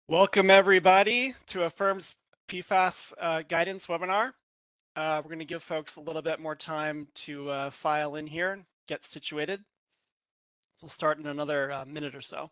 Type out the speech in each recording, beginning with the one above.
Welcome everybody to AFIRM's PFAS guidance webinar. We're going to give folks a little bit more time to file in here, get situated. We'll start in another minute or so.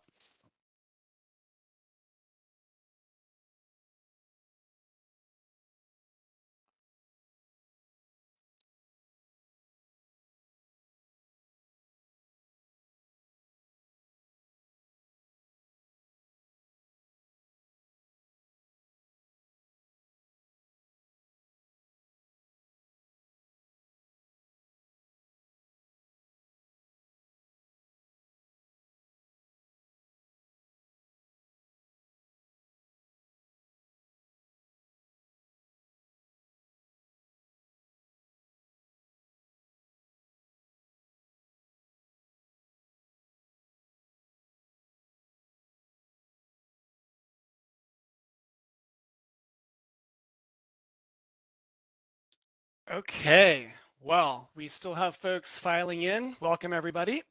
Okay, well, we still have folks filing in. Welcome everybody.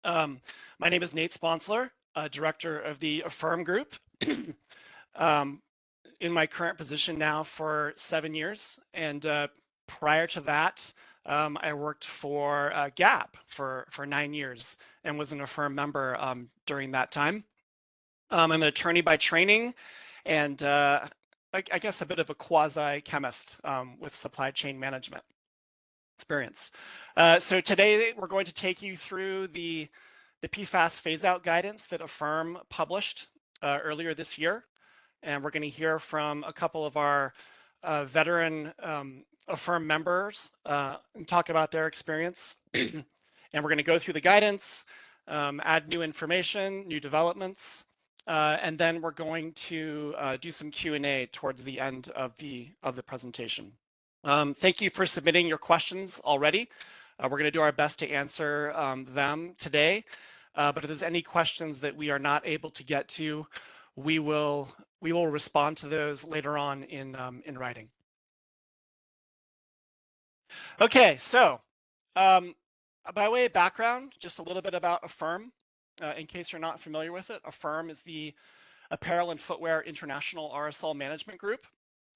My name is Nate Sponsler, director of the AFIRM group. In my current position now for 7 years, and prior to that, I worked for Gap for 9 years and was an AFIRM member during that time. I'm an attorney by training, and I guess a bit of a quasi-chemist with supply chain management experience. So today we're going to take you through the PFAS phase-out guidance that AFIRM published earlier this year. And we're going to hear from a couple of our veteran AFIRM members and talk about their experience. And we're going to go through the guidance, add new information, new developments, and then we're going to do some Q&A towards the end of the presentation. Thank you for submitting your questions already. We're going to do our best to answer them today. But if there's any questions that we are not able to get to, we will respond to those later on in writing. Okay, so by way of background, just a little bit about AFIRM. In case you're not familiar with it, AFIRM is the Apparel and Footwear International RSL Management Group.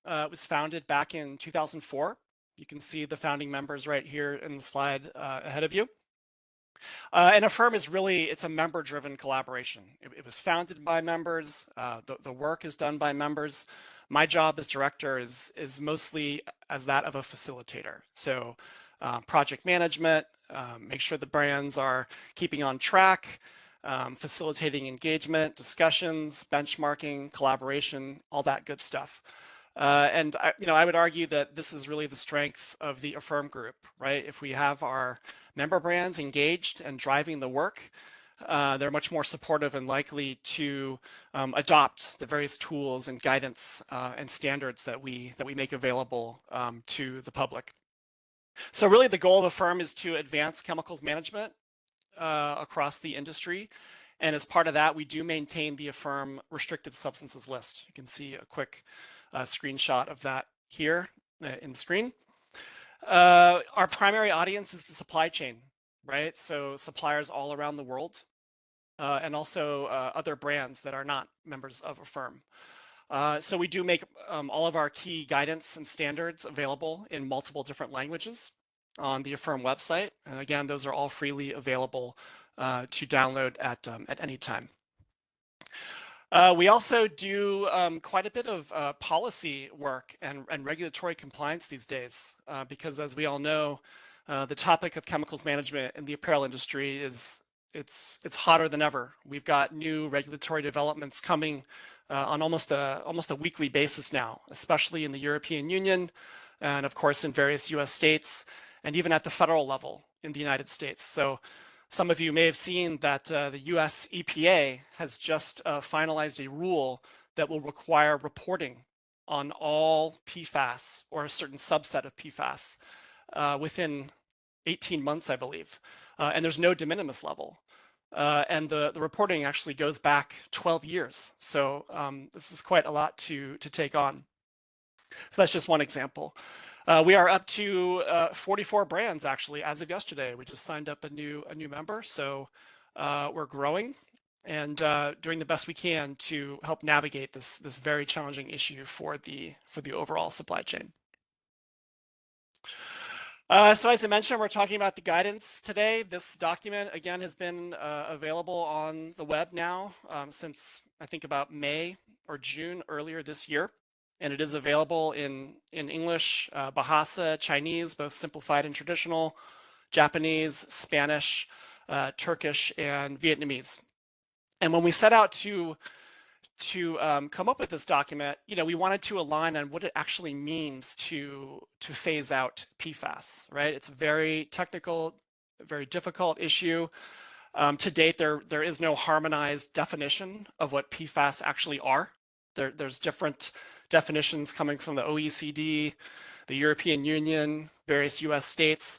It was founded back in 2004. You can see the founding members right here in the slide ahead of you. And AFIRM is really, it's a member-driven collaboration. It was founded by members. The work is done by members. My job as director is mostly as that of a facilitator. So project management, make sure the brands are keeping on track, facilitating engagement, discussions, benchmarking, collaboration, all that good stuff. And I would argue that this is really the strength of the AFIRM group, right? If we have our member brands engaged and driving the work, they're much more supportive and likely to adopt the various tools and guidance and standards that we make available to the public. So really the goal of AFIRM is to advance chemicals management across the industry. And as part of that, we do maintain the AFIRM restricted substances list. You can see a quick screenshot of that here in the screen. Our primary audience is the supply chain, right? So suppliers all around the world, and also other brands that are not members of AFIRM. So we do make all of our key guidance and standards available in multiple different languages on the AFIRM website. And again, those are all freely available to download at any time. We also do quite a bit of policy work and regulatory compliance these days, because as we all know, the topic of chemicals management in the apparel industry is it's hotter than ever. We've got new regulatory developments coming on almost a weekly basis now, especially in the European Union, and of course in various U.S. states, and even at the federal level in the United States. So some of you may have seen that the US EPA has just finalized a rule that will require reporting on all PFAS or a certain subset of PFAS within 18 months, I believe. And there's no de minimis level. And the reporting actually goes back 12 years. So this is quite a lot to take on. So that's just one example. We are up to 44 brands actually as of yesterday. We just signed up a new member, so we're growing. and doing the best we can to help navigate this very challenging issue for the overall supply chain. So as I mentioned, we're talking about the guidance today. This document, again, has been available on the web now since I think about May or June earlier this year. And it is available in English, Bahasa, Chinese, both simplified and traditional, Japanese, Spanish, Turkish, and Vietnamese. And when we set out to come up with this document, we wanted to align on what it actually means to phase out PFAS, right? It's a very technical, very difficult issue. To date, there is no harmonized definition of what PFAS actually are. There's different definitions coming from the OECD, the European Union, various US states.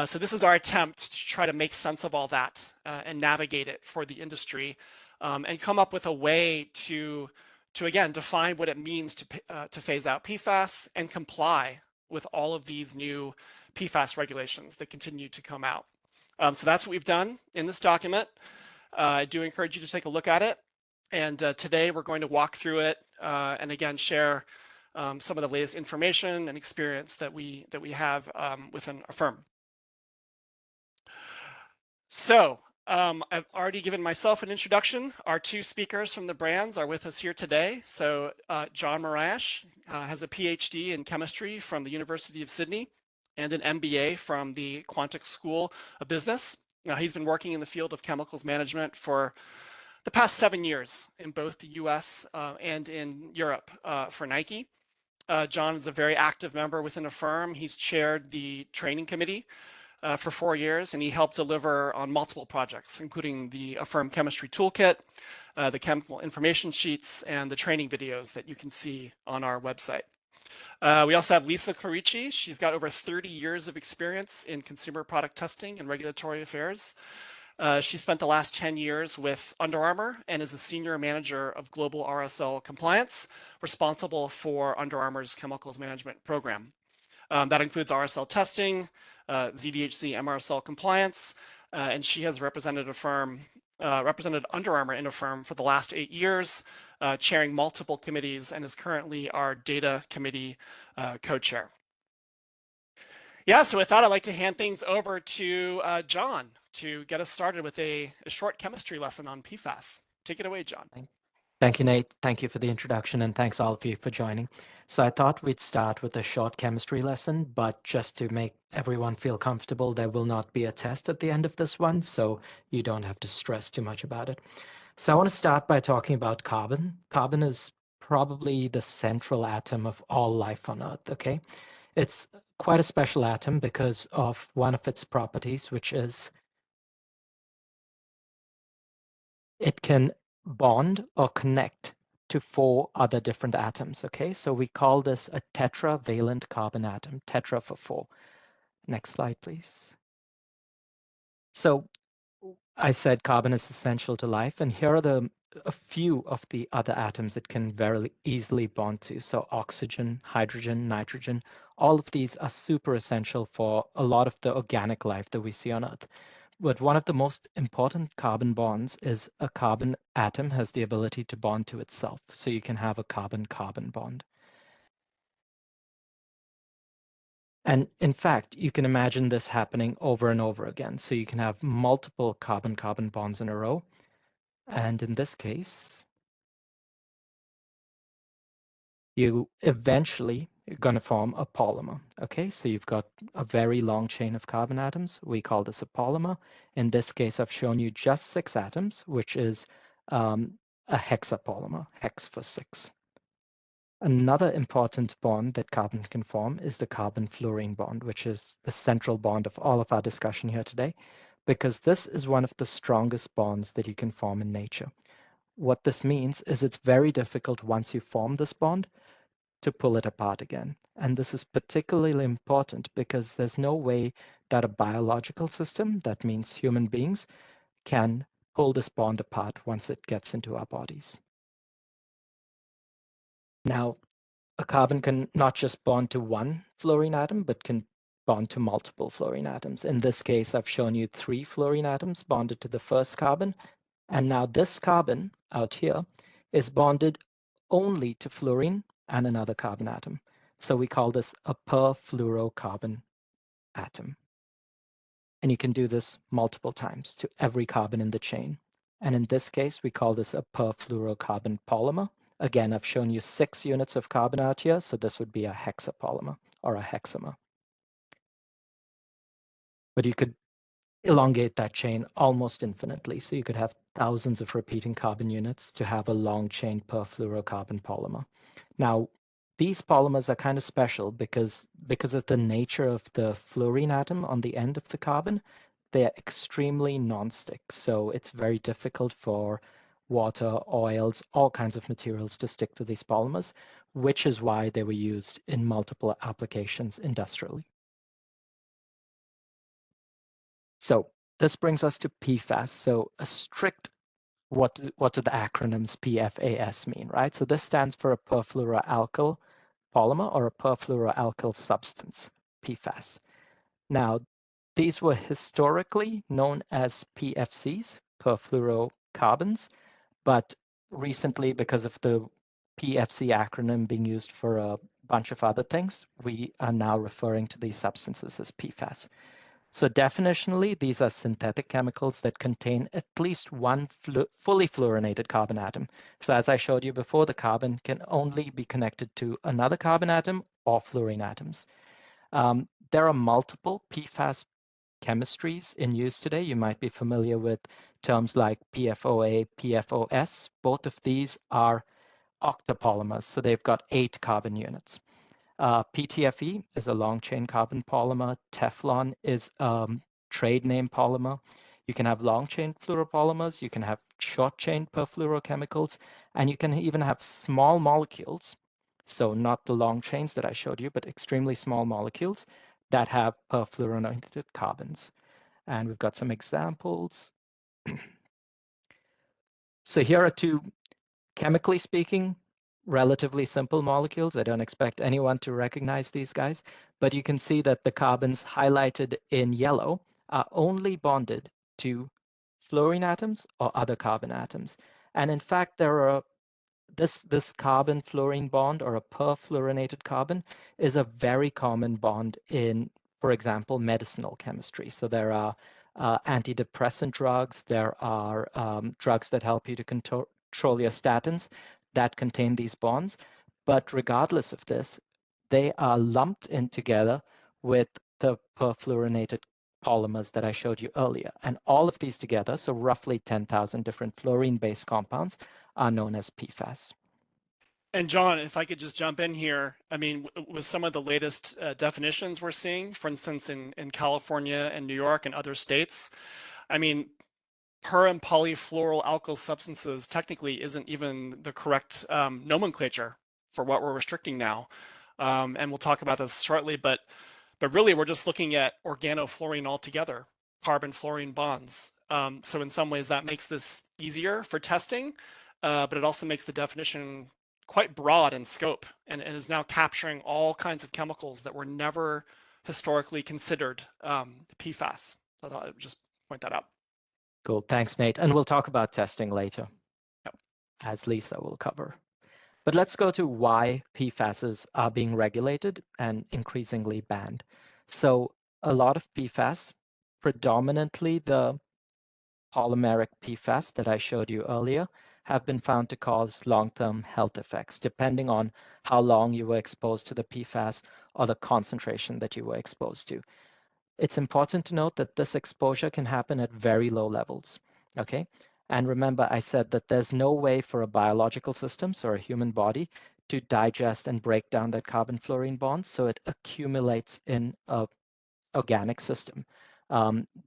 So this is our attempt to try to make sense of all that and navigate it for the industry. And come up with a way to again define what it means to phase out PFAS and comply with all of these new PFAS regulations that continue to come out. So that's what we've done in this document. I do encourage you to take a look at it. And today we're going to walk through it and again share some of the latest information and experience that we have within AFIRM. So I've already given myself an introduction. Our two speakers from the brands are with us here today. So John Marash has a PhD in chemistry from the University of Sydney and an MBA from the Quantic School of Business. He's been working in the field of chemicals management for the past 7 years in both the US and in Europe for Nike. John is a very active member within AFIRM. He's chaired the training committee for 4 years, and he helped deliver on multiple projects, including the AFIRM Chemistry Toolkit, the chemical information sheets, and the training videos that you can see on our website. We also have Lisa Clerici. She's got over 30 years of experience in consumer product testing and regulatory affairs. She spent the last 10 years with Under Armour and is a senior manager of global RSL compliance, responsible for Under Armour's chemicals management program. That includes RSL testing, ZDHC MRSL compliance, and she has represented Under Armour in AFIRM for the last 8 years, chairing multiple committees, and is currently our data committee co-chair. Yeah, so with that, I'd like to hand things over to John to get us started with a short chemistry lesson on PFAS. Take it away, John. Thank you, Nate. Thank you for the introduction, and thanks all of you for joining. So I thought we'd start with a short chemistry lesson, but just to make everyone feel comfortable, there will not be a test at the end of this one, so you don't have to stress too much about it. So I want to start by talking about carbon. Carbon is probably the central atom of all life on Earth, okay? It's quite a special atom because of one of its properties, which is it can bond or connect to 4 other different atoms, okay? So we call this a tetravalent carbon atom, tetra for 4. Next slide, please. So I said carbon is essential to life, and here are a few of the other atoms it can very easily bond to. So oxygen, hydrogen, nitrogen, all of these are super essential for a lot of the organic life that we see on Earth. But one of the most important carbon bonds is a carbon atom has the ability to bond to itself. So you can have a carbon-carbon bond. And in fact, you can imagine this happening over and over again. So you can have multiple carbon-carbon bonds in a row. And in this case, you eventually are going to form a polymer. Okay, so you've got a very long chain of carbon atoms. We call this a polymer. In this case, I've shown you just 6 atoms, which is a hexapolymer, hex for 6. Another important bond that carbon can form is the carbon-fluorine bond, which is the central bond of all of our discussion here today, because this is one of the strongest bonds that you can form in nature. What this means is it's very difficult once you form this bond to pull it apart again. And this is particularly important because there's no way that a biological system, that means human beings, can pull this bond apart once it gets into our bodies. Now, a carbon can not just bond to one fluorine atom, but can bond to multiple fluorine atoms. In this case, I've shown you 3 fluorine atoms bonded to the first carbon, And now this carbon out here is bonded only to fluorine and another carbon atom. So we call this a perfluorocarbon atom. And you can do this multiple times to every carbon in the chain. And in this case, we call this a perfluorocarbon polymer. Again, I've shown you 6 units of carbon out here, so this would be a hexapolymer or a hexamer. But you could elongate that chain almost infinitely. So you could have thousands of repeating carbon units to have a long chain perfluorocarbon polymer. Now, these polymers are kind of special because of the nature of the fluorine atom on the end of the carbon, they're extremely non-stick. So it's very difficult for water, oils, all kinds of materials to stick to these polymers, which is why they were used in multiple applications industrially. So this brings us to PFAS. So a strict, what do the acronyms PFAS mean, right? So this stands for a perfluoroalkyl polymer or a perfluoroalkyl substance, PFAS. Now, these were historically known as PFCs, perfluorocarbons, but recently, because of the PFC acronym being used for a bunch of other things, we are now referring to these substances as PFAS. So definitionally, these are synthetic chemicals that contain at least one fully fluorinated carbon atom. So as I showed you before, the carbon can only be connected to another carbon atom or fluorine atoms. There are multiple PFAS chemistries in use today. You might be familiar with terms like PFOA, PFOS. Both of these are octapolymers, so they've got 8 carbon units. PTFE is a long chain carbon polymer. Teflon is trade name polymer. You can have long chain fluoropolymers, you can have short chain perfluorochemicals, and you can even have small molecules. So not the long chains that I showed you, but extremely small molecules that have perfluorinated carbons. And we've got some examples. So here are 2, chemically speaking, relatively simple molecules. I don't expect anyone to recognize these guys, but you can see that the carbons highlighted in yellow are only bonded to fluorine atoms or other carbon atoms. And in fact, there are this carbon fluorine bond or a perfluorinated carbon is a very common bond in, for example, medicinal chemistry. So there are antidepressant drugs, there are drugs that help you to control your statins that contain these bonds. But regardless of this, they are lumped in together with the perfluorinated polymers that I showed you earlier. And all of these together, so roughly 10,000 different fluorine-based compounds, are known as PFAS. And John, if I could just jump in here, I mean, with some of the latest definitions we're seeing, for instance, in California and New York and other states, I mean, per and polyfluoral alkyl substances technically isn't even the correct nomenclature for what we're restricting now. And we'll talk about this shortly, but really we're just looking at organofluorine altogether, carbon-fluorine bonds. So in some ways that makes this easier for testing, but it also makes the definition quite broad in scope and is now capturing all kinds of chemicals that were never historically considered PFAS. So I thought I would just point that out. Cool. Thanks, Nate. And we'll talk about testing later, Yep. as Lisa will cover. But let's go to why PFASs are being regulated and increasingly banned. So a lot of PFAS, predominantly the polymeric PFAS that I showed you earlier, have been found to cause long-term health effects, depending on how long you were exposed to the PFAS or the concentration that you were exposed to. It's important to note that this exposure can happen at very low levels, okay? And remember, I said that there's no way for a biological system, so a human body, to digest and break down that carbon-fluorine bond, so it accumulates in a organic system.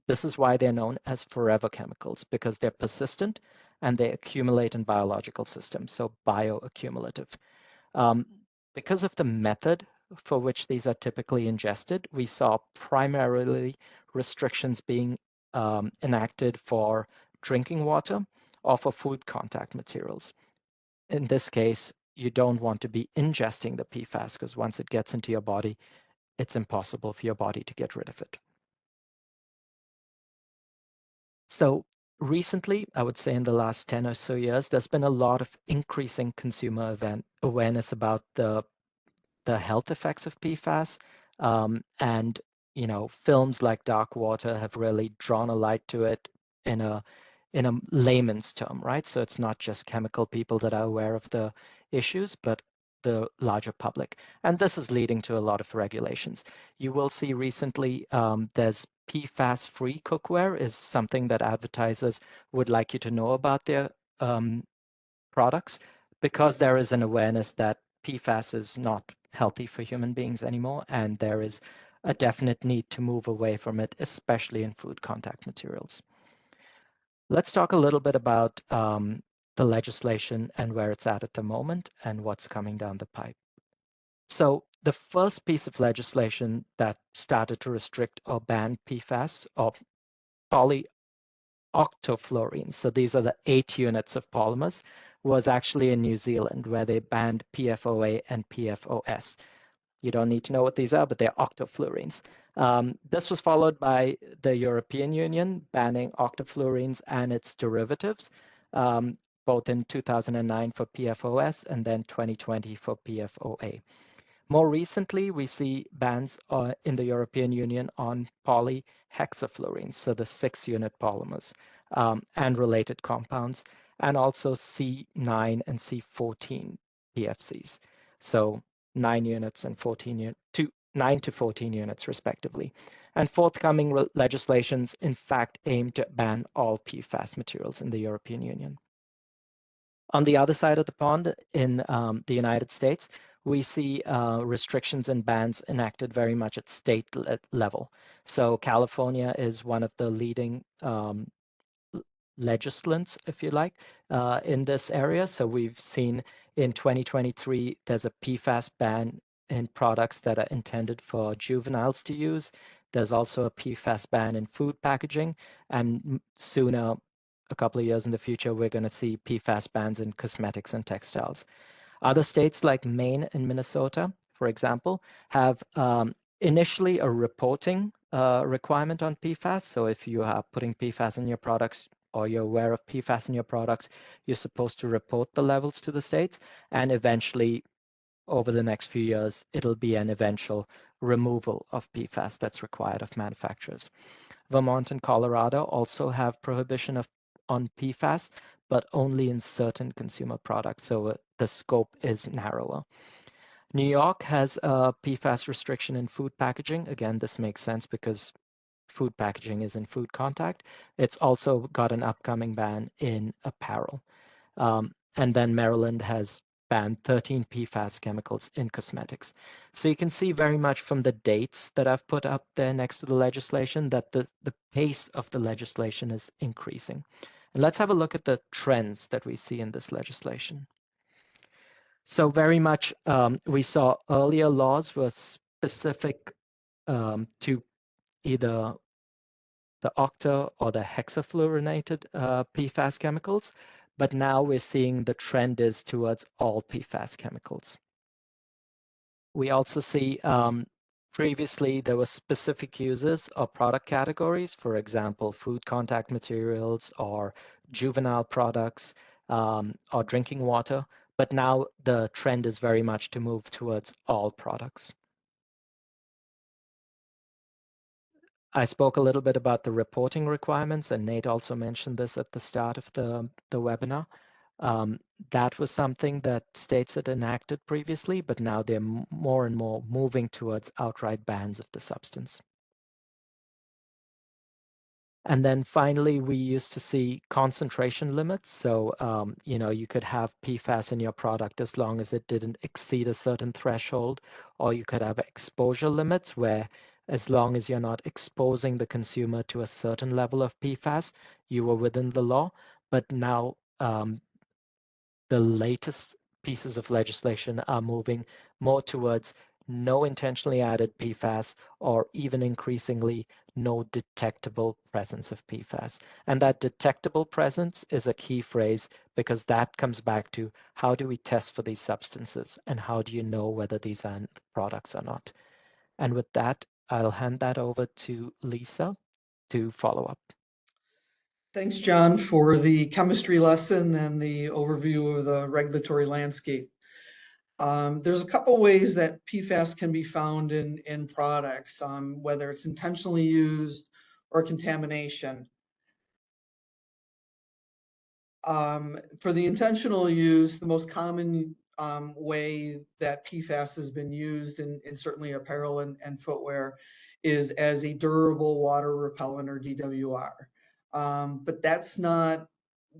This is why they're known as forever chemicals, because they're persistent and they accumulate in biological systems, so bioaccumulative. Um, because of the method for which these are typically ingested, we saw primarily restrictions being enacted for drinking water or for food contact materials. In this case, you don't want to be ingesting the PFAS because once it gets into your body, it's impossible for your body to get rid of it. So recently, I would say in the last 10 or so years, there's been a lot of increasing consumer awareness about the health effects of PFAS. And films like Dark Water have really drawn a light to it in a layman's term, right? So it's not just chemical people that are aware of the issues, but the larger public. And this is leading to a lot of regulations. You will see recently there's PFAS-free cookware is something that advertisers would like you to know about their products because there is an awareness that PFAS is not healthy for human beings anymore, and there is a definite need to move away from it, especially in food contact materials. Let's talk a little bit about the legislation and where it's at the moment and what's coming down the pipe. So the first piece of legislation that started to restrict or ban PFAS or octofluorines, so these are the 8 units of polymers, was actually in New Zealand where they banned PFOA and PFOS. You don't need to know what these are, but they're octofluorines. This was followed by the European Union banning octofluorines and its derivatives, both in 2009 for PFOS and then 2020 for PFOA. More recently, we see bans in the European Union on polyhexafluorines, so the 6-unit polymers and related compounds, and also C9 and C14 PFCs, so 9 units and 9 to 14 units respectively. And forthcoming legislations, in fact, aim to ban all PFAS materials in the European Union. On the other side of the pond, in the United States, we see restrictions and bans enacted very much at state level. So California is one of the leading legislants, if you like, in this area. So we've seen in 2023, there's a PFAS ban in products that are intended for juveniles to use. There's also a PFAS ban in food packaging, and sooner, a couple of years in the future, we're going to see PFAS bans in cosmetics and textiles. Other states like Maine and Minnesota, for example, have initially a reporting requirement on PFAS. So if you are putting PFAS in your products or you're aware of PFAS in your products, you're supposed to report the levels to the states. And eventually, over the next few years, it'll be an eventual removal of PFAS that's required of manufacturers. Vermont and Colorado also have prohibition on PFAS, but only in certain consumer products, so the scope is narrower. New York has a PFAS restriction in food packaging. Again, this makes sense because food packaging is in food contact. It's also got an upcoming ban in apparel. And then Maryland has banned 13 PFAS chemicals in cosmetics. So you can see very much from the dates that I've put up there next to the legislation that the pace of the legislation is increasing. And let's have a look at the trends that we see in this legislation. So very much we saw earlier laws were specific to either the octa or the hexafluorinated PFAS chemicals, but now we're seeing the trend is towards all PFAS chemicals. We also see previously there were specific uses or product categories, for example, food contact materials or juvenile products or drinking water, but now the trend is very much to move towards all products. I spoke a little bit about the reporting requirements, and Nate also mentioned this at the start of the webinar. That was something that states had enacted previously, but now they're more and more moving towards outright bans of the substance. And then finally, we used to see concentration limits. So, you could have PFAS in your product as long as it didn't exceed a certain threshold, or you could have exposure limits where as long as you're not exposing the consumer to a certain level of PFAS, you were within the law. But now the latest pieces of legislation are moving more towards no intentionally added PFAS or even increasingly no detectable presence of PFAS. And that detectable presence is a key phrase because that comes back to how do we test for these substances and how do you know whether these are products or not. And with that, I'll hand that over to Lisa to follow up. Thanks, John, for the chemistry lesson and the overview of the regulatory landscape. There's a couple ways that PFAS can be found in products, whether it's intentionally used or contamination. For the intentional use, the most common way that PFAS has been used in certainly apparel and footwear is as a durable water repellent, or DWR. But that's not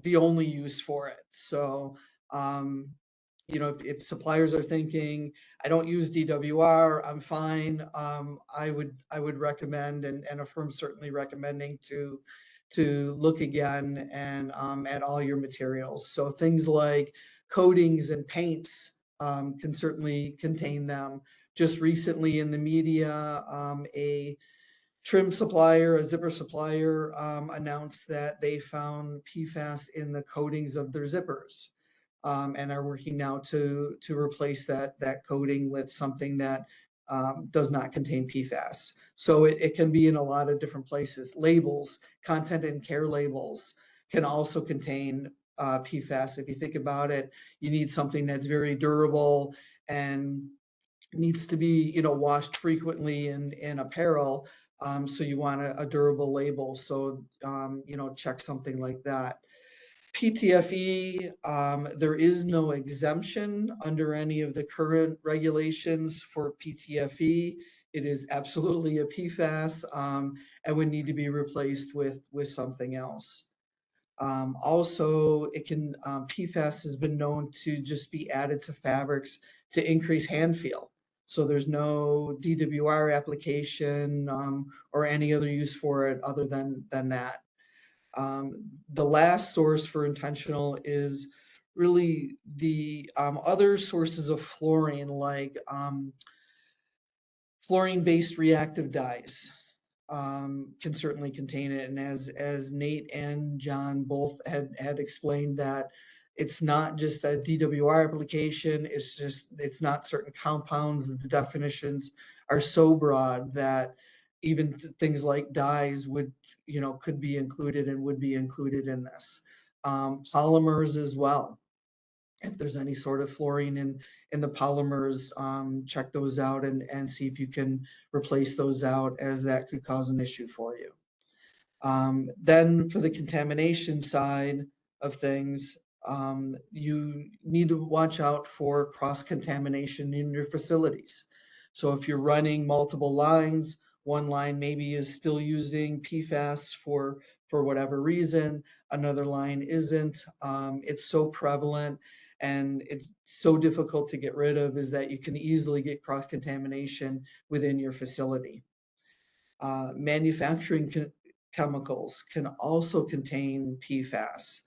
the only use for it. So, you know, if suppliers are thinking, I don't use DWR, I'm fine, I would recommend, and AFIRM certainly recommending, to look again and at all your materials. So things like coatings and paints can certainly contain them. Just recently in the media, a trim supplier, a zipper supplier, announced that they found PFAS in the coatings of their zippers, and are working now to replace that coating with something that does not contain PFAS. So it can be in a lot of different places. Labels, content and care labels, can also contain PFAS. If you think about it, you need something that's very durable and needs to be, you know, washed frequently in apparel. So you want a durable label. So, you know, check something like that. PTFE, there is no exemption under any of the current regulations for PTFE. It is absolutely a PFAS, and would need to be replaced with something else. Also, PFAS has been known to just be added to fabrics to increase hand feel. So there's no DWR application or any other use for it other than that. The last source for intentional is really the other sources of fluorine, like fluorine-based reactive dyes can certainly contain it. And as Nate and John both had explained, that it's not just a DWR application, it's not certain compounds. The definitions are so broad that even things like dyes would, you know, could be included and would be included in this. Polymers as well. If there's any sort of fluorine in the polymers, check those out and see if you can replace those out, as that could cause an issue for you. Then for the contamination side of things, you need to watch out for cross-contamination in your facilities. So if you're running multiple lines, one line maybe is still using PFAS for whatever reason, another line isn't. It's so prevalent and it's so difficult to get rid of, is that you can easily get cross-contamination within your facility. Manufacturing chemicals can also contain PFAS.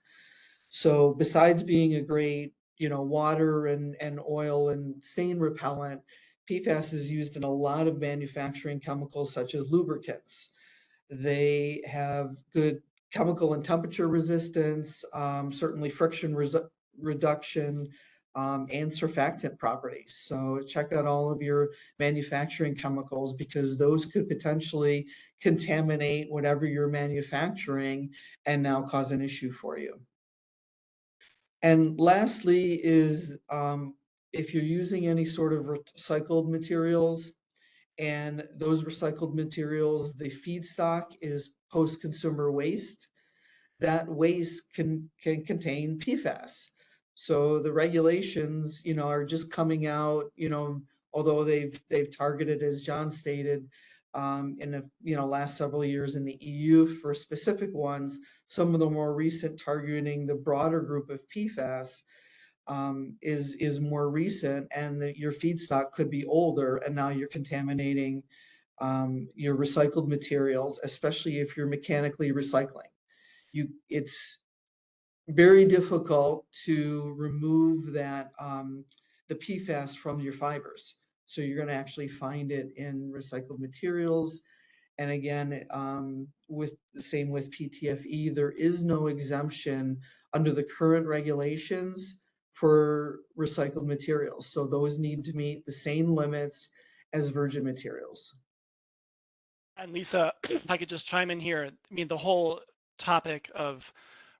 So besides being a great, you know, water and oil and stain repellent, PFAS is used in a lot of manufacturing chemicals such as lubricants. They have good chemical and temperature resistance, certainly friction reduction, and surfactant properties. So check out all of your manufacturing chemicals, because those could potentially contaminate whatever you're manufacturing and now cause an issue for you. And lastly is, if you're using any sort of recycled materials, and those recycled materials, the feedstock is post-consumer waste, that waste can contain PFAS. So the regulations, you know, are just coming out, you know, although they've targeted, as John stated, in the, you know, last several years in the EU for specific ones. Some of the more recent targeting the broader group of PFAS is more recent, and that your feedstock could be older, and now you're contaminating your recycled materials, especially if you're mechanically recycling. It's very difficult to remove that the PFAS from your fibers. So you're going to actually find it in recycled materials. And again, with the same with PTFE, there is no exemption under the current regulations for recycled materials. So those need to meet the same limits as virgin materials. And Lisa, if I could just chime in here, I mean, the whole topic of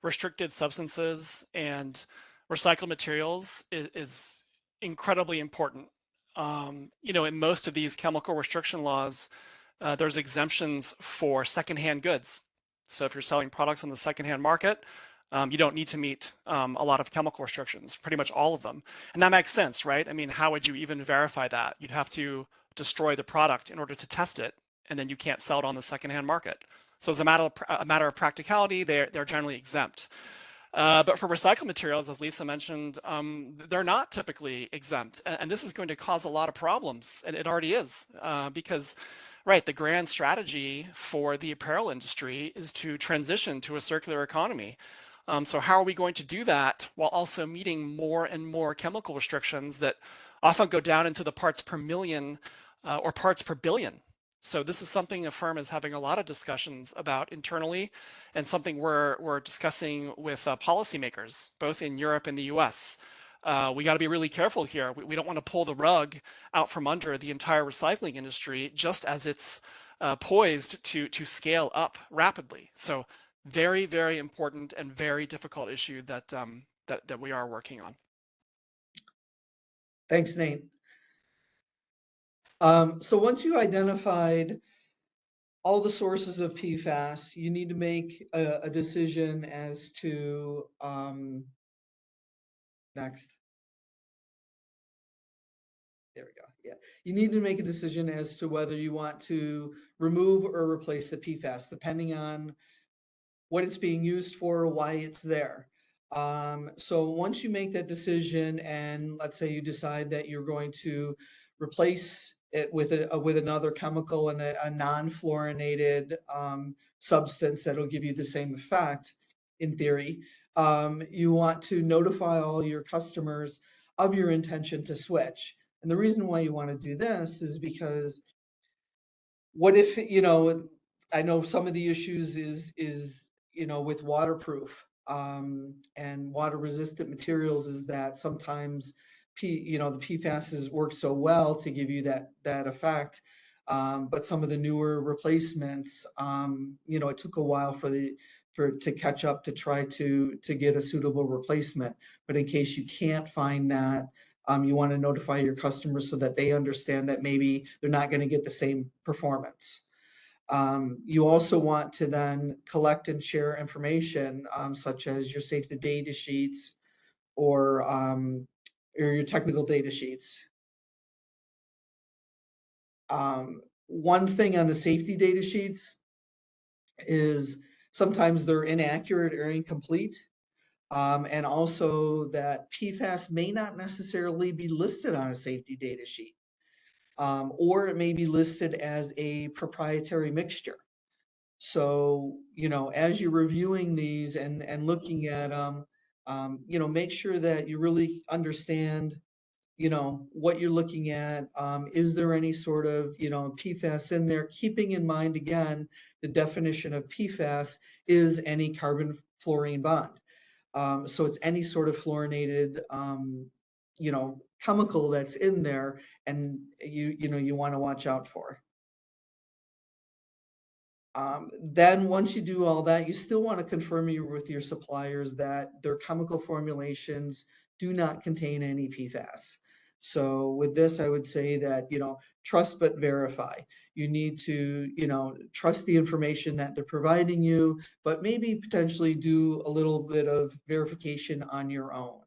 restricted substances and recycled materials is incredibly important. In most of these chemical restriction laws, there's exemptions for secondhand goods. So if you're selling products on the secondhand market, you don't need to meet a lot of chemical restrictions, pretty much all of them. And that makes sense, right? I mean, how would you even verify that? You'd have to destroy the product in order to test it, and then you can't sell it on the secondhand market. So as a matter of practicality, they're generally exempt. But for recycled materials, as Lisa mentioned, they're not typically exempt. And this is going to cause a lot of problems, and it already is, because, right, the grand strategy for the apparel industry is to transition to a circular economy. So how are we going to do that while also meeting more and more chemical restrictions that often go down into the parts per million or parts per billion? So this is something AFIRM is having a lot of discussions about internally, and something we're discussing with policymakers, both in Europe and the US. We got to be really careful here. We don't want to pull the rug out from under the entire recycling industry just as it's poised to scale up rapidly. So very, very important and very difficult issue that we are working on. Thanks, Nate. So once you identified all the sources of PFAS, you need to make a decision as to next. There we go. Yeah, you need to make a decision as to whether you want to remove or replace the PFAS, depending on what it's being used for, why it's there. So once you make that decision, and let's say you decide that you're going to replace it with another chemical and a non-fluorinated substance that'll give you the same effect, in theory, you want to notify all your customers of your intention to switch. And the reason why you want to do this is because what if, I know some of the issues is with waterproof and water resistant materials is that sometimes the PFAS work so well to give you that effect. But some of the newer replacements, it took a while to catch up to try to get a suitable replacement. But in case you can't find that, you want to notify your customers so that they understand that maybe they're not going to get the same performance. You also want to then collect and share information such as your safety data sheets or your technical data sheets. One thing on the safety data sheets is sometimes they're inaccurate or incomplete. And also that PFAS may not necessarily be listed on a safety data sheet, or it may be listed as a proprietary mixture. So, as you're reviewing these and looking at them, make sure that you really understand, what you're looking at. Is there any sort of, PFAS in there? Keeping in mind, again, the definition of PFAS is any carbon fluorine bond. So it's any sort of fluorinated, chemical that's in there, and you want to watch out for. Then once you do all that, you still want to confirm with your suppliers that their chemical formulations do not contain any PFAS. So with this, I would say that, trust but verify. You need to, trust the information that they're providing you, but maybe potentially do a little bit of verification on your own.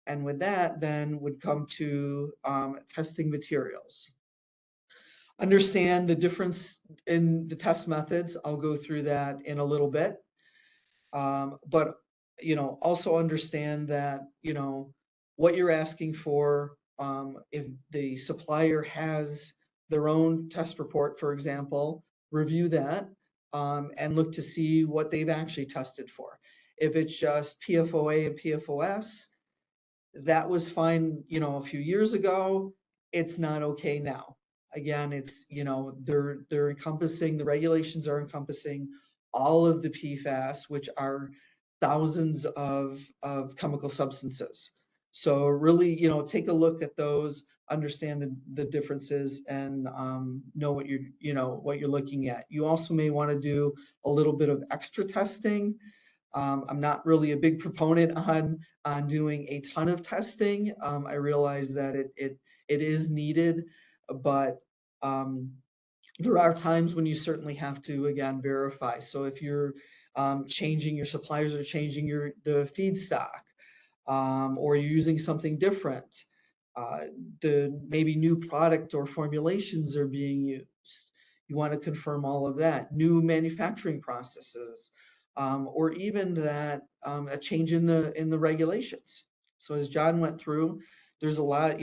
And with that, then would come to testing materials. Understand the difference in the test methods. I'll go through that in a little bit. But, also understand that, what you're asking for, if the supplier has their own test report, for example, review that and look to see what they've actually tested for. If it's just PFOA and PFOS, that was fine, a few years ago. It's not okay now. Again, it's, they're encompassing, the regulations are encompassing all of the PFAS, which are thousands of chemical substances. So really, take a look at those, understand the differences, and know what you're looking at. You also may want to do a little bit of extra testing. I'm not really a big proponent on doing a ton of testing. I realize that it is needed, but there are times when you certainly have to, again, verify. So if you're changing your suppliers, or changing the feedstock, or you're using something different, the maybe new product or formulations are being used. You want to confirm all of that. New manufacturing processes, or even that a change in the regulations. So as John went through, there's a lot,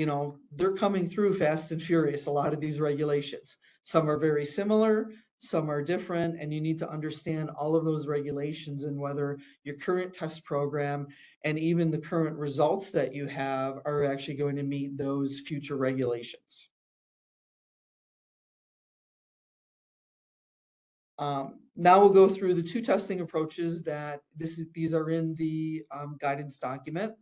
they're coming through fast and furious, a lot of these regulations. Some are very similar, some are different, and you need to understand all of those regulations and whether your current test program and even the current results that you have are actually going to meet those future regulations. Now we'll go through the two testing approaches that these are in the guidance document,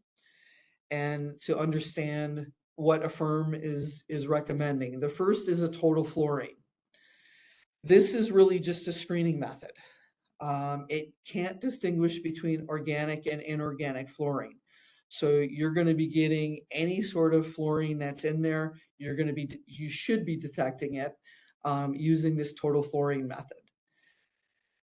and to understand what AFIRM is recommending. The first is a total fluorine. This is really just a screening method. It can't distinguish between organic and inorganic fluorine. So you're going to be getting any sort of fluorine that's in there. You should be detecting it using this total fluorine method.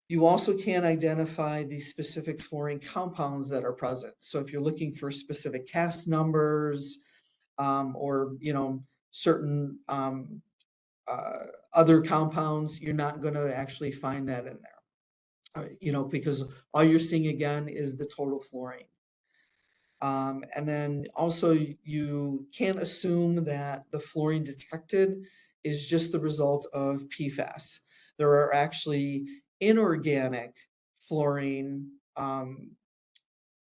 You also can identify the specific fluorine compounds that are present. So if you're looking for specific CAS numbers, or certain other compounds, you're not going to actually find that in there. Because all you're seeing again is the total fluorine. And then also you can't assume that the fluorine detected is just the result of PFAS. There are actually inorganic fluorine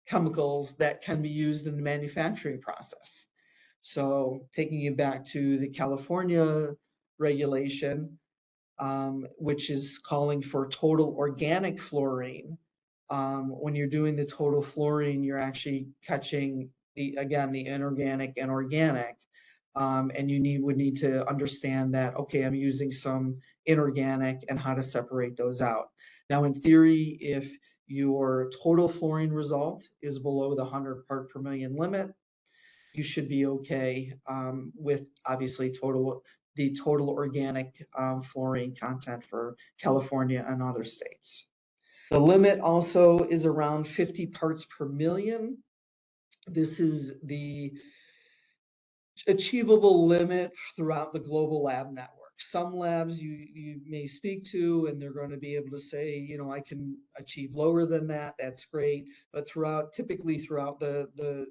chemicals that can be used in the manufacturing process. So taking you back to the California regulation, which is calling for total organic fluorine. When you're doing the total fluorine, you're actually catching the inorganic and organic. And you would need to understand that, okay, I'm using some inorganic and how to separate those out. Now, in theory, if your total fluorine result is below the 100 part per million limit, you should be okay with obviously the total organic fluorine content for California and other states. The limit also is around 50 parts per million. This is the achievable limit throughout the global lab network. Some labs you may speak to, and they're going to be able to say, I can achieve lower than that. That's great. But typically throughout the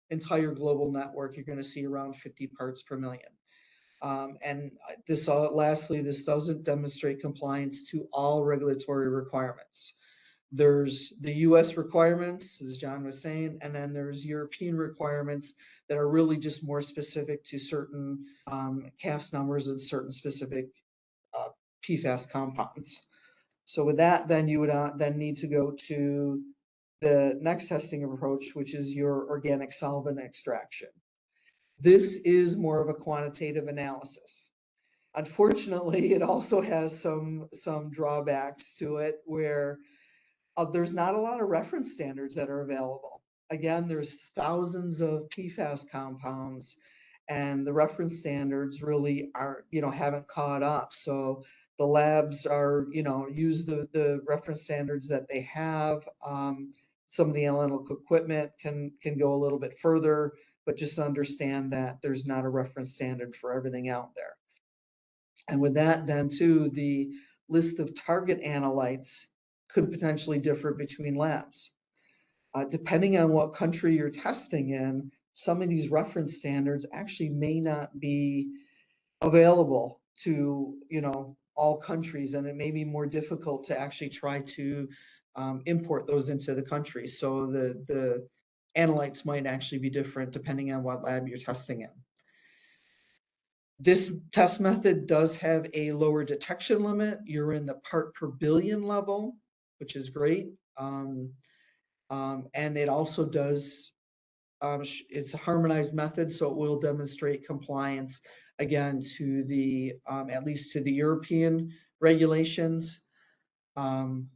entire global network, you're going to see around 50 parts per million. And lastly, this doesn't demonstrate compliance to all regulatory requirements. There's the US requirements, as John was saying, and then there's European requirements that are really just more specific to certain CAS numbers and certain specific PFAS compounds. So with that, then you would then need to go to the next testing approach, which is your organic solvent extraction. This is more of a quantitative analysis. Unfortunately, it also has some drawbacks to it, where there's not a lot of reference standards that are available. Again, there's thousands of PFAS compounds, and the reference standards really haven't caught up. So the labs use the reference standards that they have. Some of the analytical equipment can go a little bit further, but just understand that there's not a reference standard for everything out there. And with that, then too, the list of target analytes could potentially differ between labs. Depending on what country you're testing in, some of these reference standards actually may not be available to all countries, and it may be more difficult to actually try to import those into the country. So the analytes might actually be different depending on what lab you're testing in. This test method does have a lower detection limit. You're in the part per billion level, which is great. And it also does it's a harmonized method, so it will demonstrate compliance again to the at least to the European regulations, and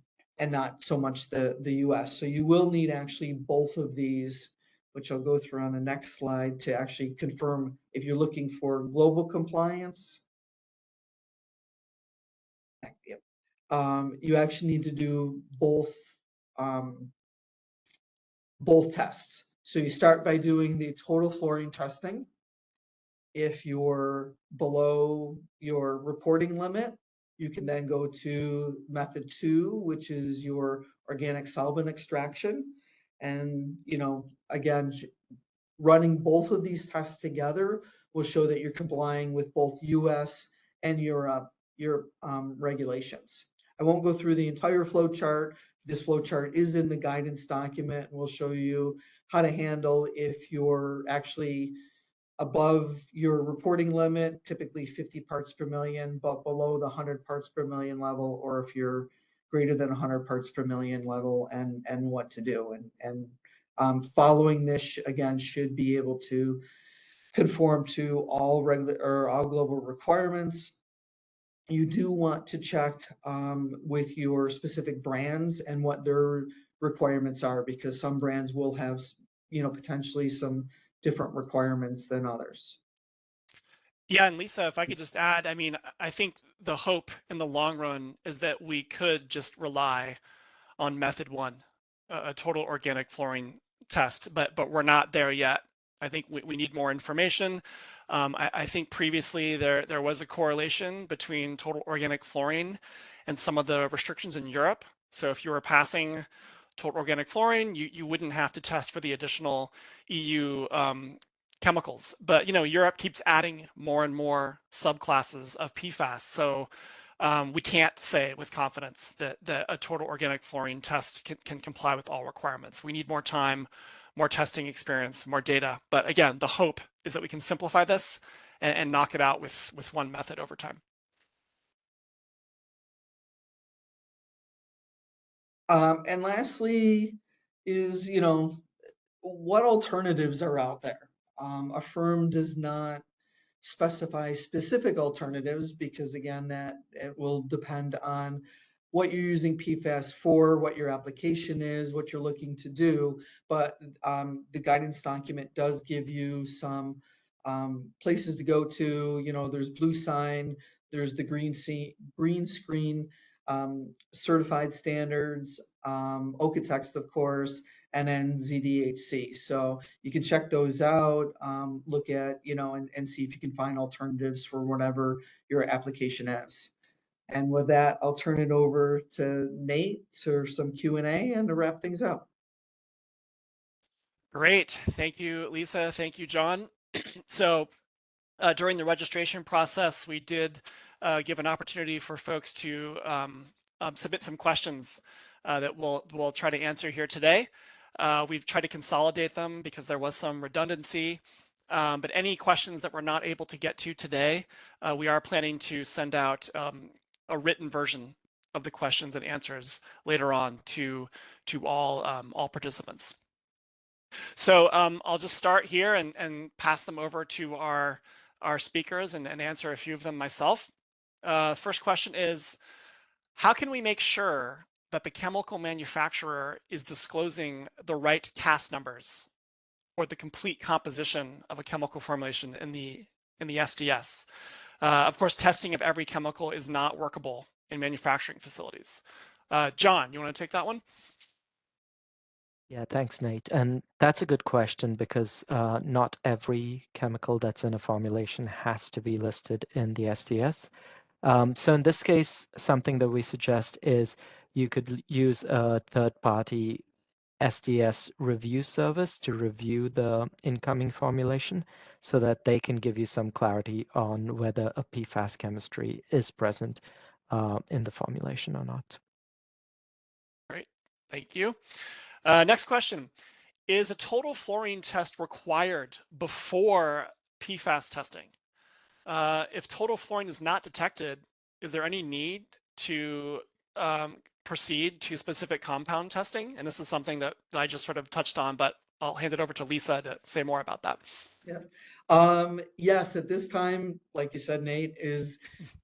not so much the US. So you will need actually both of these, which I'll go through on the next slide, to actually confirm if you're looking for global compliance. Yep. You actually need to do both tests. So you start by doing the total fluorine testing. If you're below your reporting limit, you can then go to method 2, which is your organic solvent extraction. And, again, running both of these tests together will show that you're complying with both US and Europe regulations. I won't go through the entire flow chart. This flow chart is in the guidance document, and we'll show you how to handle if you're actually above your reporting limit, typically 50 parts per million, but below the 100 parts per million level, or if you're greater than 100 parts per million level, and what to do. And following this, again, should be able to conform to all regular or all global requirements. You do want to check with your specific brands and what their requirements are, because some brands will have, potentially some different requirements than others. Yeah, and Lisa, if I could just add, I mean, I think the hope in the long run is that we could just rely on method 1, a total organic fluorine test, but we're not there yet. I think we need more information. I think previously there was a correlation between total organic fluorine and some of the restrictions in Europe. So if you were passing total organic fluorine, you wouldn't have to test for the additional EU chemicals. But Europe keeps adding more and more subclasses of PFAS. So we can't say with confidence that a total organic fluorine test can comply with all requirements. We need more time, more testing experience, more data. But again, the hope is that we can simplify this and knock it out with one method over time. And lastly is, what alternatives are out there? AFIRM does not specify specific alternatives, because again, that it will depend on what you're using PFAS for, what your application is, what you're looking to do. But the guidance document does give you some places to go to. There's Blue Sign, there's the Green Screen certified standards, OCATEX, of course, and then ZDHC. So you can check those out, look at, and see if you can find alternatives for whatever your application is. And with that, I'll turn it over to Nate for some Q&A and to wrap things up. Great. Thank you, Lisa. Thank you, John. So during the registration process, we did give an opportunity for folks to submit some questions that we'll try to answer here today. We've tried to consolidate them because there was some redundancy. But any questions that we're not able to get to today, we are planning to send out a written version of the questions and answers later on to all participants. So I'll just start here and pass them over to our speakers and answer a few of them myself. First question is, how can we make sure that the chemical manufacturer is disclosing the right CAS numbers or the complete composition of a chemical formulation in the SDS? Of course, testing of every chemical is not workable in manufacturing facilities. John, you want to take that one? Yeah, thanks, Nate. And that's a good question, because not every chemical that's in a formulation has to be listed in the SDS. So in this case, something that we suggest is you could use a third-party SDS review service to review the incoming formulation, so that they can give you some clarity on whether a PFAS chemistry is present in the formulation or not. Great, thank you. Next question. Is a total fluorine test required before PFAS testing? If total fluorine is not detected, is there any need to proceed to specific compound testing? And this is something that I just sort of touched on, but I'll hand it over to Lisa to say more about that. Yeah. Yes, at this time, like you said, Nate, is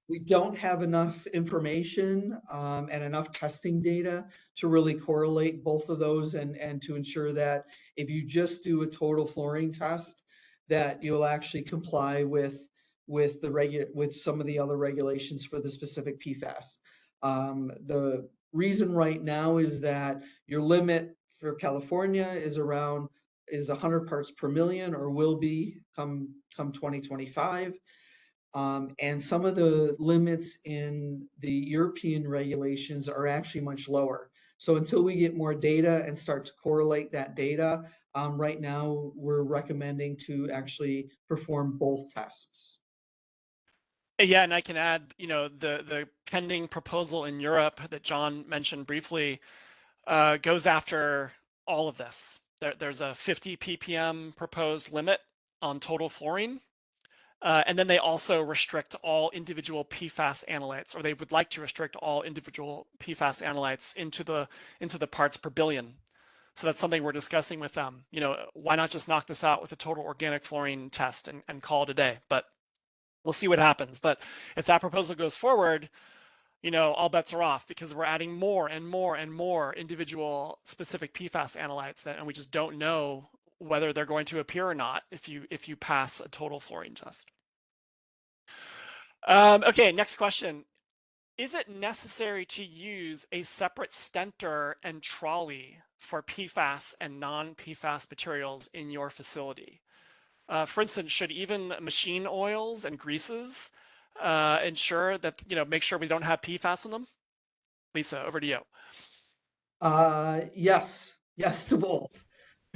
we don't have enough information and enough testing data to really correlate both of those and to ensure that if you just do a total fluorine test, that you'll actually comply with with some of the other regulations for the specific PFAS. The reason right now is that your limit for California is 100 parts per million, or will be come 2025. And some of the limits in the European regulations are actually much lower. So until we get more data and start to correlate that data, right now we're recommending to actually perform both tests. Yeah, and I can add, the pending proposal in Europe that John mentioned briefly goes after all of this. There's a 50 ppm proposed limit on total fluorine. And then they also restrict all individual PFAS analytes, or they would like to restrict all individual PFAS analytes into the parts per billion. So that's something we're discussing with them. Why not just knock this out with a total organic fluorine test and call it a day? But we'll see what happens. But if that proposal goes forward, all bets are off, because we're adding more and more and more individual specific PFAS analytes and we just don't know whether they're going to appear or not if you pass a total fluorine test. Okay, next question. Is it necessary to use a separate stenter and trolley for PFAS and non-PFAS materials in your facility? For instance, should even machine oils and greases ensure that, make sure we don't have PFAS in them? Lisa, over to you. Yes to both.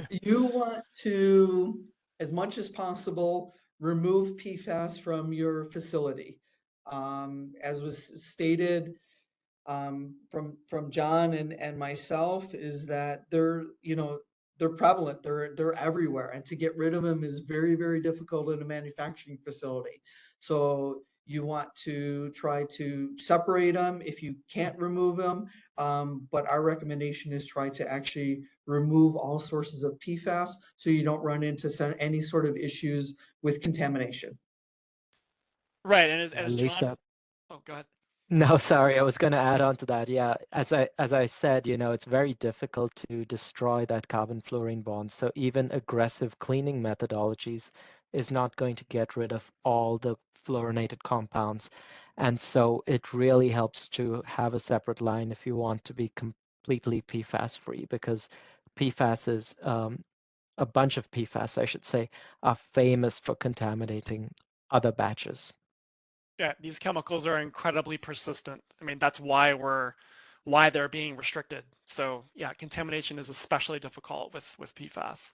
You want to, as much as possible, remove PFAS from your facility. As was stated from John and myself, is that they're prevalent, they're everywhere, and to get rid of them is very, very difficult in a manufacturing facility. So you want to try to separate them if you can't remove them. But our recommendation is try to actually remove all sources of PFAS so you don't run into any sort of issues with contamination. Right, and as John, Lisa. oh, go ahead. No, sorry, I was going to add on to that. Yeah, as I said, it's very difficult to destroy that carbon fluorine bond. So even aggressive cleaning methodologies is not going to get rid of all the fluorinated compounds. And so it really helps to have a separate line if you want to be completely PFAS free, because PFAS is a bunch of PFAS, I should say, are famous for contaminating other batches. Yeah, these chemicals are incredibly persistent. I mean, that's why they're being restricted. So yeah, contamination is especially difficult with PFAS.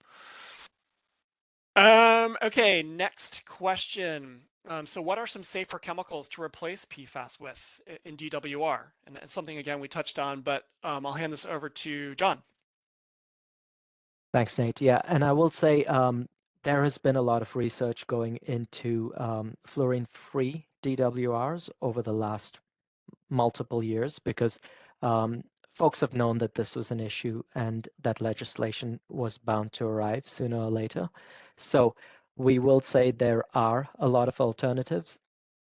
Okay, next question. So what are some safer chemicals to replace PFAS with in DWR? And it's something, again, we touched on, but I'll hand this over to John. Thanks, Nate. Yeah, and I will say there has been a lot of research going into fluorine-free DWRs over the last multiple years, because folks have known that this was an issue and that legislation was bound to arrive sooner or later. So we will say there are a lot of alternatives.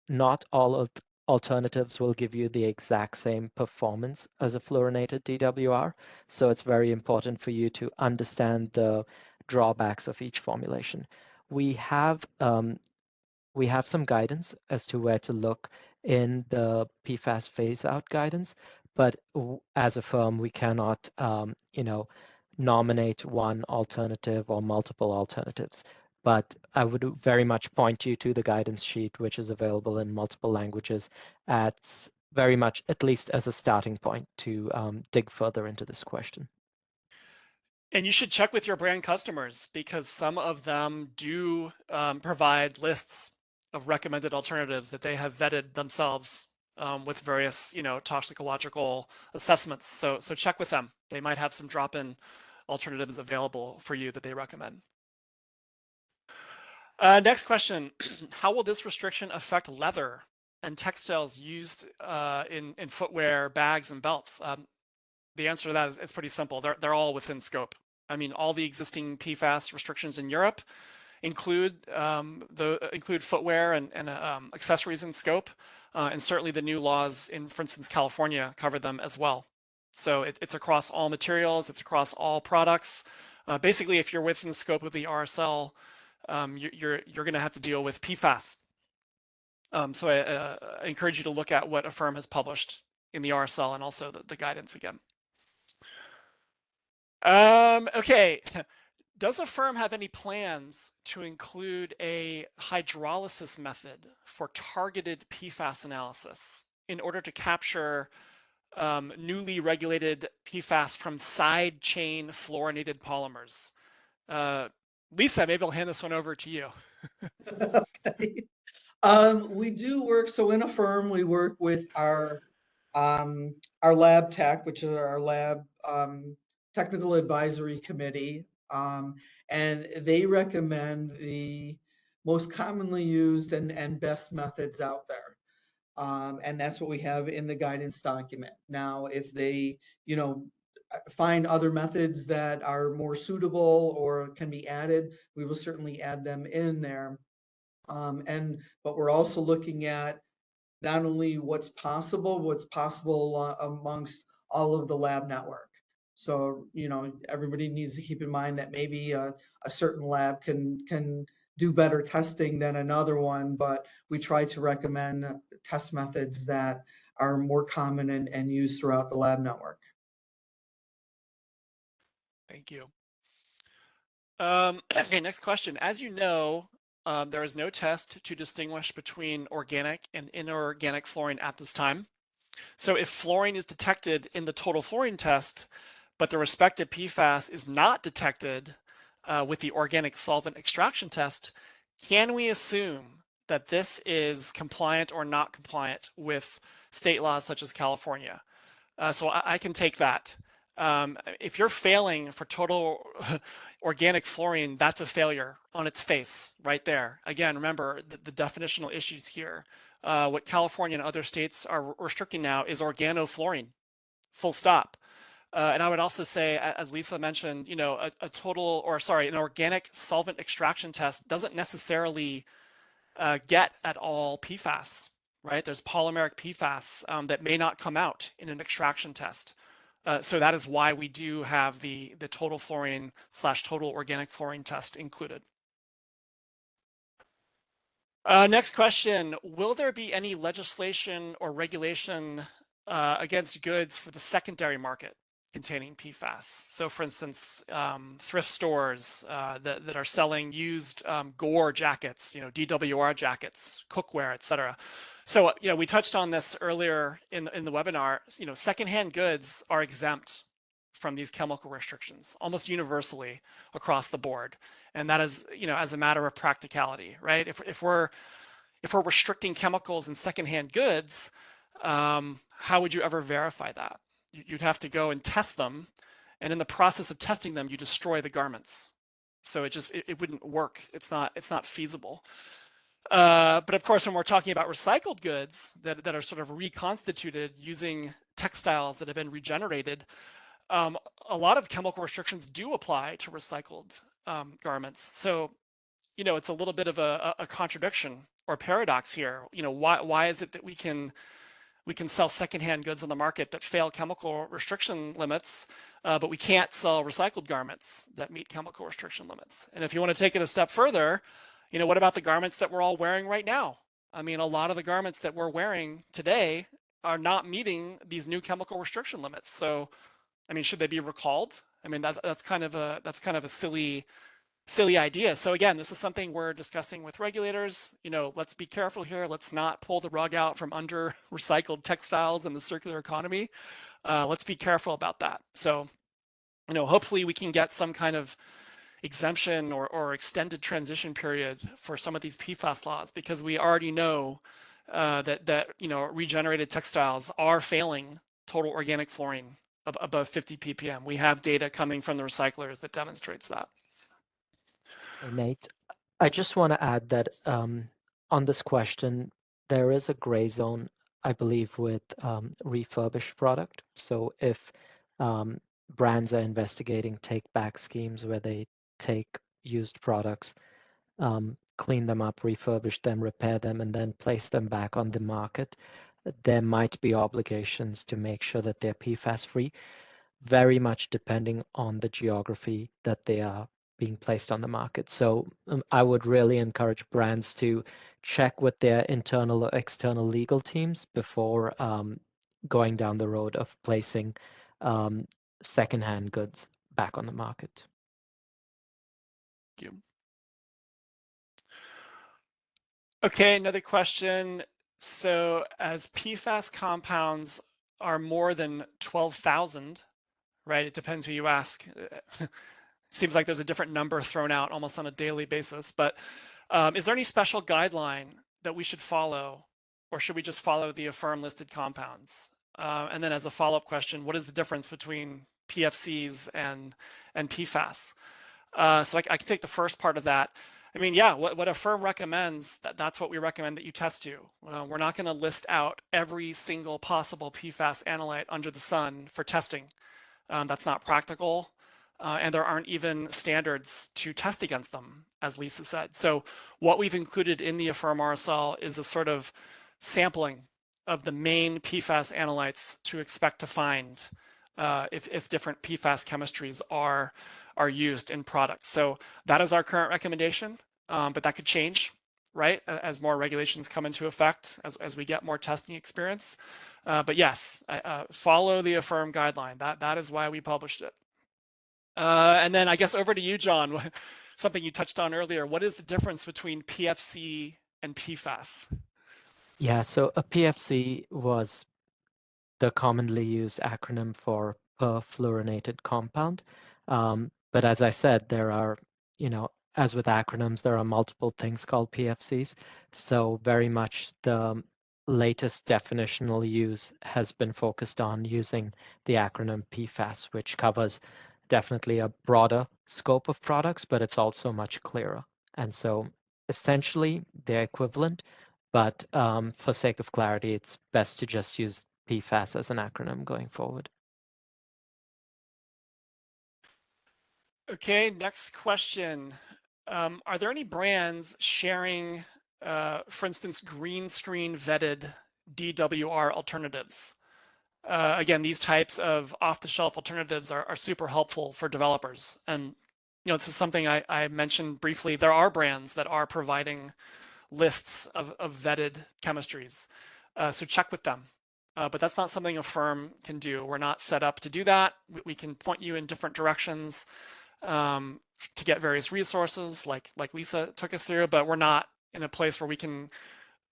Not all of alternatives will give you the exact same performance as a fluorinated DWR. So it's very important for you to understand the drawbacks of each formulation. We have some guidance as to where to look in the PFAS phase-out guidance, but as a firm, we cannot, nominate one alternative or multiple alternatives. But I would very much point you to the guidance sheet, which is available in multiple languages, at very much, at least as a starting point, to dig further into this question. And you should check with your brand customers, because some of them do provide lists of recommended alternatives that they have vetted themselves with various, toxicological assessments. So check with them. They might have some drop-in alternatives available for you that they recommend. Next question. How will this restriction affect leather and textiles used in footwear, bags, and belts? The answer to that is pretty simple. They're all within scope. I mean, all the existing PFAS restrictions in Europe include footwear and accessories in scope, and certainly the new laws in, for instance, California cover them as well. So it's across all materials, it's across all products. Basically, if you're within the scope of the RSL, you're going to have to deal with PFAS. So I encourage you to look at what AFIRM has published in the RSL and also the guidance again. Okay. Does AFIRM have any plans to include a hydrolysis method for targeted PFAS analysis in order to capture newly regulated PFAS from side chain fluorinated polymers? Lisa, maybe I'll hand this one over to you. Okay. We do work, so in AFIRM, we work with our lab tech, which is our lab technical advisory committee, and they recommend the most commonly used and best methods out there. And that's what we have in the guidance document. Now, if they, find other methods that are more suitable or can be added, we will certainly add them in there. But we're also looking at not only what's possible amongst all of the lab network. So, everybody needs to keep in mind that maybe a certain lab can do better testing than another one, but we try to recommend test methods that are more common and used throughout the lab network. Thank you. Okay, next question. As you know, there is no test to distinguish between organic and inorganic fluorine at this time. So if fluorine is detected in the total fluorine test, but the respective PFAS is not detected with the organic solvent extraction test, can we assume that this is compliant or not compliant with state laws such as California? So I can take that. If you're failing for total organic fluorine, that's a failure on its face right there. Again, remember the definitional issues here. What California and other states are restricting now is organofluorine, full stop. And I would also say, as Lisa mentioned, an organic solvent extraction test doesn't necessarily get at all PFAS, right? There's polymeric PFAS that may not come out in an extraction test. So that is why we do have the total fluorine / total organic fluorine test included. Next question, will there be any legislation or regulation against goods for the secondary market containing PFAS? So for instance, thrift stores that are selling used Gore jackets, DWR jackets, cookware, etc. So, we touched on this earlier in the webinar. Secondhand goods are exempt from these chemical restrictions almost universally across the board. And that is, as a matter of practicality, right? If we're restricting chemicals in secondhand goods, how would you ever verify that? You'd have to go and test them, and in the process of testing them, you destroy the garments. So it wouldn't work. It's not feasible. But of course, when we're talking about recycled goods that are sort of reconstituted using textiles that have been regenerated, a lot of chemical restrictions do apply to recycled garments. So, it's a little bit of a contradiction or paradox here. Why is it that we can sell secondhand goods on the market that fail chemical restriction limits, but we can't sell recycled garments that meet chemical restriction limits? And if you want to take it a step further, what about the garments that we're all wearing right now? I mean, a lot of the garments that we're wearing today are not meeting these new chemical restriction limits. So, I mean, should they be recalled? I mean, that's kind of a silly idea. So again, this is something we're discussing with regulators. Let's be careful here. Let's not pull the rug out from under recycled textiles and the circular economy. Let's be careful about that. So, hopefully we can get some kind of exemption or extended transition period for some of these PFAS laws, because we already know that regenerated textiles are failing total organic fluorine above 50 ppm. We have data coming from the recyclers that demonstrates that. Hey, Nate, I just want to add that on this question, there is a gray zone, I believe, with refurbished product. So if brands are investigating take-back schemes where they take used products, clean them up, refurbish them, repair them, and then place them back on the market. There might be obligations to make sure that they're PFAS-free, very much depending on the geography that they are being placed on the market. So I would really encourage brands to check with their internal or external legal teams before going down the road of placing secondhand goods back on the market. Thank you. Okay, another question. So as PFAS compounds are more than 12,000, right? It depends who you ask. Seems like there's a different number thrown out almost on a daily basis, but is there any special guideline that we should follow, or should we just follow the AFIRM listed compounds? And then as a follow-up question, what is the difference between PFCs and PFAS? So I can take the first part of that. I mean, yeah, what AFIRM recommends, that's what we recommend that you test to. We're not going to list out every single possible PFAS analyte under the sun for testing. That's not practical. And there aren't even standards to test against them, as Lisa said. So what we've included in the AFIRM RSL is a sort of sampling of the main PFAS analytes to expect to find if different PFAS chemistries are used in products. So that is our current recommendation, but that could change, right, as more regulations come into effect, as we get more testing experience. But yes, follow the AFIRM guideline. That is why we published it. And then I guess over to you, John, something you touched on earlier. What is the difference between PFC and PFAS? Yeah, so a PFC was the commonly used acronym for perfluorinated compound. But as I said, there are, as with acronyms, there are multiple things called PFCs. So very much the latest definitional use has been focused on using the acronym PFAS, which covers definitely a broader scope of products, but it's also much clearer. And so essentially they're equivalent, but for sake of clarity, it's best to just use PFAS as an acronym going forward. Okay, next question. Are there any brands sharing, for instance, green screen vetted DWR alternatives? Again, these types of off-the-shelf alternatives are super helpful for developers. And this is something I mentioned briefly. There are brands that are providing lists of vetted chemistries. So check with them. But that's not something AFIRM can do. We're not set up to do that. We can point you in different directions to get various resources like Lisa took us through, but we're not in a place where we can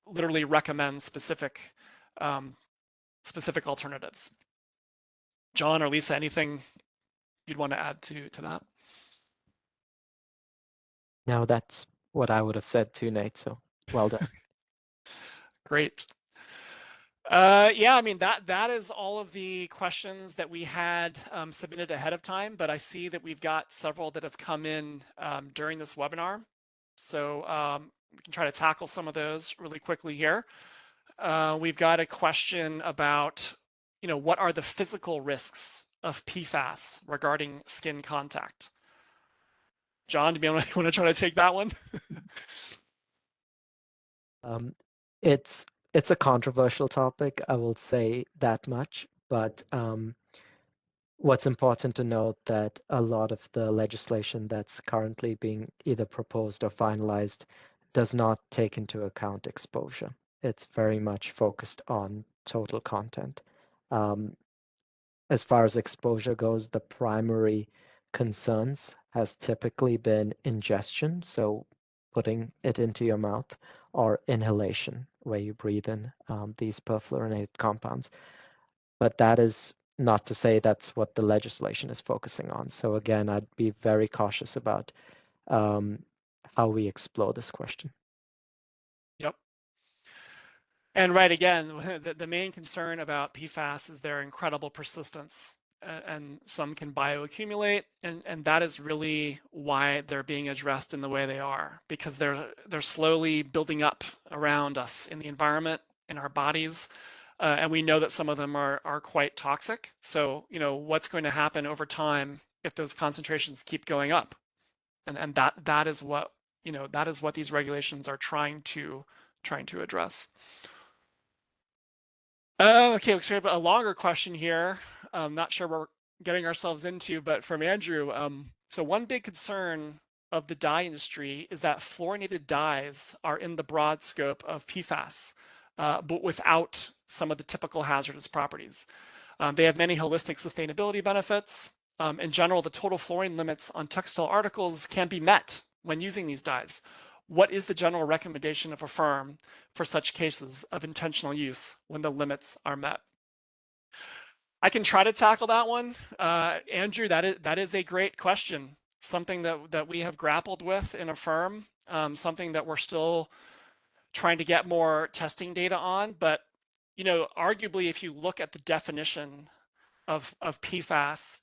literally recommend specific alternatives. John or Lisa, anything you'd want to add to that? No, that's what I would have said too, Nate. So well done. Great. Yeah, I mean, that is all of the questions that we had submitted ahead of time, but I see that we've got several that have come in during this webinar. So we can try to tackle some of those really quickly here. We've got a question about, what are the physical risks of PFAS regarding skin contact? John, do you want to try to take that one? It's a controversial topic, I will say that much, but what's important to note that a lot of the legislation that's currently being either proposed or finalized does not take into account exposure. It's very much focused on total content. As far as exposure goes, the primary concerns has typically been ingestion, so putting it into your mouth, or inhalation, where you breathe in these perfluorinated compounds. But that is not to say that's what the legislation is focusing on. So again, I'd be very cautious about how we explore this question. Yep. And right, again, the main concern about PFAS is their incredible persistence, and some can bioaccumulate, and that is really why they're being addressed in the way they are, because they're slowly building up around us in the environment, in our bodies. And we know that some of them are quite toxic. So, what's going to happen over time if those concentrations keep going up? And that is what, that is what these regulations are trying to address. Okay, let's have a longer question here. I'm not sure what we're getting ourselves into, but from Andrew, so one big concern of the dye industry is that fluorinated dyes are in the broad scope of PFAS, but without some of the typical hazardous properties. They have many holistic sustainability benefits. In general, the total fluorine limits on textile articles can be met when using these dyes. What is the general recommendation of AFIRM for such cases of intentional use when the limits are met? I can try to tackle that one. Andrew, that is a great question. Something that we have grappled with in AFIRM, something that we're still trying to get more testing data on. But, arguably, if you look at the definition of PFAS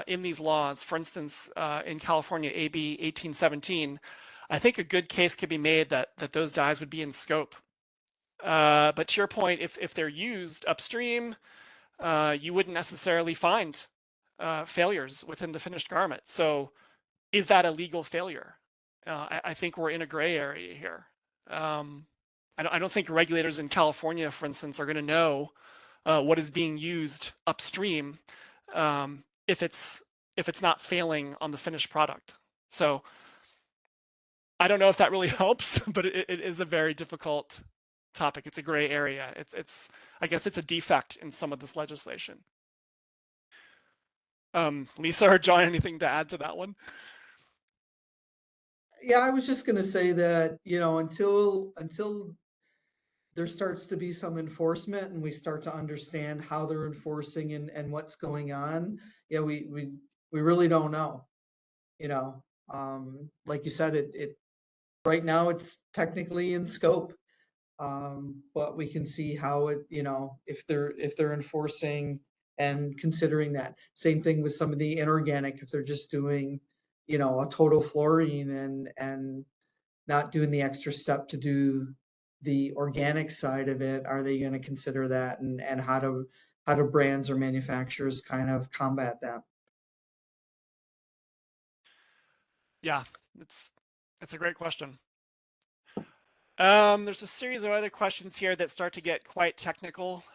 in these laws, for instance, in California, AB 1817, I think a good case could be made that those dyes would be in scope. But to your point, if they're used upstream, you wouldn't necessarily find failures within the finished garment. So is that a legal failure? I think we're in a gray area here. I don't think regulators in California, for instance, are going to know what is being used upstream if it's not failing on the finished product. So I don't know if that really helps, but it is a very difficult topic. It's a gray area. I guess it's a defect in some of this legislation. Lisa or John, anything to add to that one? Yeah, I was just going to say that, until there starts to be some enforcement and we start to understand how they're enforcing and what's going on, yeah, we really don't know. Like you said, it right now it's technically in scope, but we can see how it, if they're enforcing and considering that. Same thing with some of the inorganic, if they're just doing, a total fluorine and not doing the extra step to do the organic side of it, are they going to consider that, and how do brands or manufacturers kind of combat that? Yeah, it's a great question. There's a series of other questions here that start to get quite technical.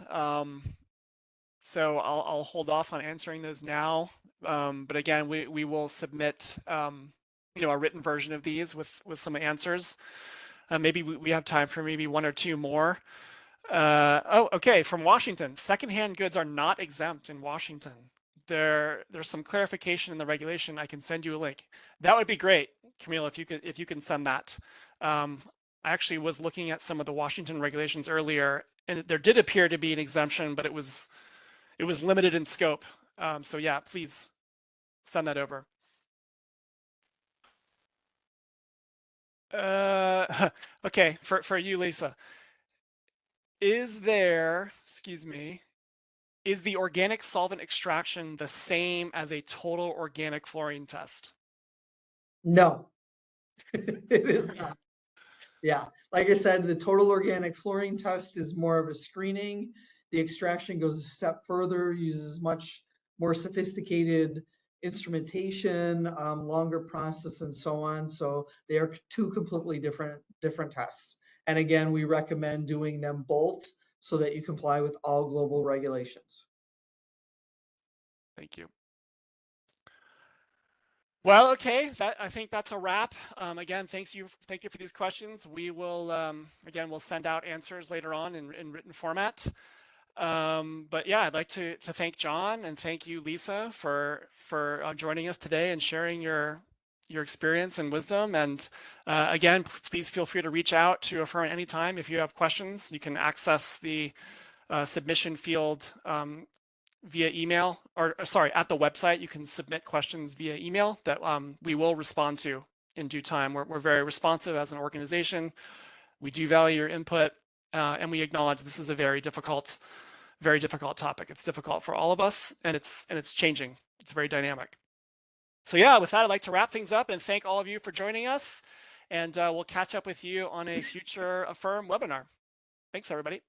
So I'll hold off on answering those now. But again, we will submit a written version of these with some answers. Maybe we have time for maybe one or two more. Okay, from Washington. Secondhand goods are not exempt in Washington. There's some clarification in the regulation. I can send you a link. That would be great, Camille, if you can send that. I actually was looking at some of the Washington regulations earlier, and there did appear to be an exemption, but it was limited in scope. So yeah, please send that over. Okay, for you, Lisa. Is the organic solvent extraction the same as a total organic fluorine test? No, it is not. Yeah, like I said, the total organic fluorine test is more of a screening. The extraction goes a step further, uses much more sophisticated instrumentation, longer process, and so on. So they are two completely different tests. And again, we recommend doing them both so that you comply with all global regulations. Thank you. Well, okay, I think that's a wrap. Again, thank you for these questions. We will again, we'll send out answers later on in written format. But yeah, I'd like to thank John and thank you, Lisa, for joining us today and sharing your experience and wisdom. And again, please feel free to reach out to AFIRM anytime if you have questions. You can access the submission field via email, or sorry, at the website. You can submit questions via email that we will respond to in due time. We're very responsive as an organization. We do value your input, and we acknowledge this is a very difficult topic. It's difficult for all of us, and it's changing. It's very dynamic. So yeah, with that, I'd like to wrap things up and thank all of you for joining us, and we'll catch up with you on a future AFIRM webinar. Thanks, everybody.